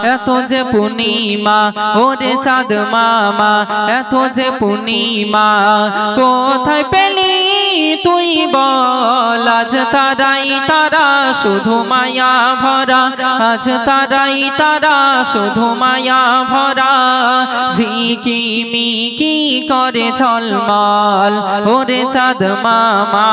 এত যে পূর্ণিমা ওরে চাঁদ মামা এত যে পূর্ণিমা কোথায় পেলি তুই বল আজ তারাই তারা শুধু মায়া ভরা আজ তারাই তারা শুধু মায়া ভরা ঝিকি মিকি করে ঝলমল ওরে চাঁদ মামা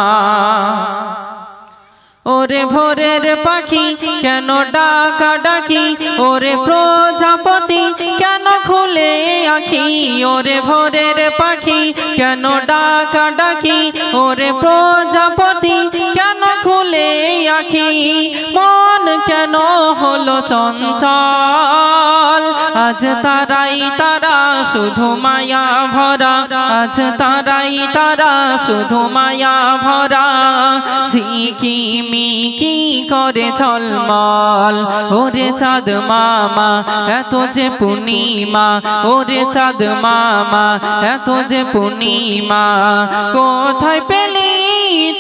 ওরে ভোরের পাখি কেন ডাকা ডাকি ওরে প্রজাপতি কেন খুলে আখি ওরে ভোরের পাখি কেন ডাকা ডাকি ওরে প্রজাপতি কেন খুলে আখি মন কেন হলো চঞ্চল আজ তারাই তারা শুধু মায়া ভরা আজ তারাই তারা শুধু মায়া ভরা ঝিকি মিকি করে ঝলমল ওরে চাঁদ মামা এত যে পূর্ণিমা ওরে চাঁদ মামা এত যে পূর্ণিমা কোথায় পেলি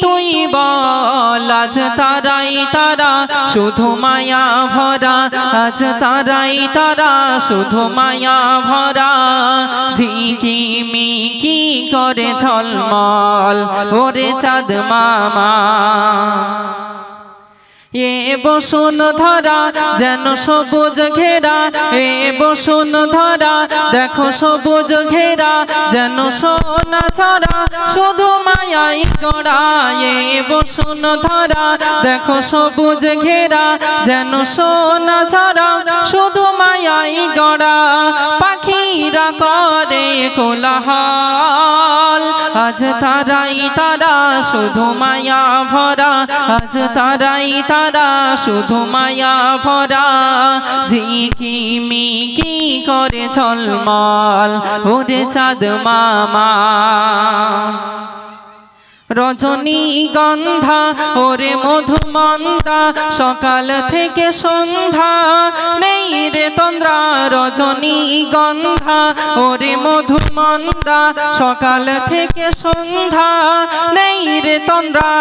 তুই বল আজ তারাই তারা শুধু মায়া ভরা আজ তারাই তারা শুধু মায়া ভরা ঝিকি মিকি করে ঝলমল ওরে চাঁদ মামা এ বসুন ধরা যেন সবুজ ঘেরা এ বসুন ধরা দেখো সবুজ ঘেরা যেন সোনা ছড়া শুধু মায়াই গড়া এ বসুন ধরা দেখো সবুজ ঘেরা যেন সোনা ছড়া শুধু মায়াই গড়া পাখিরা করে কোলাহল আজ তারাই তারা শুধু মায়া ভরা আজ তারাই তারা শুধু মায়া ভরা ঝিকি মিকি করে ঝলমল ওরে চাঁদ মামা রজনীগন্ধা ওরে মধুমন্দা সকাল থেকে সন্ধ্যা নেই রে তন্দ্রা রজনীগন্ধা ওরে মধুমন্দা সকাল থেকে সন্ধ্যা নেই রে তন্দ্রা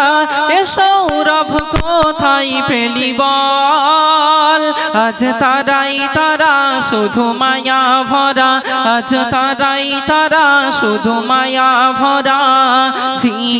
এ সৌরভ কোথায় পেলি বল আজ তারাই তারা শুধু মায়া ভরা আজ তারাই তারা শুধু মায়া ভরা ঝিকি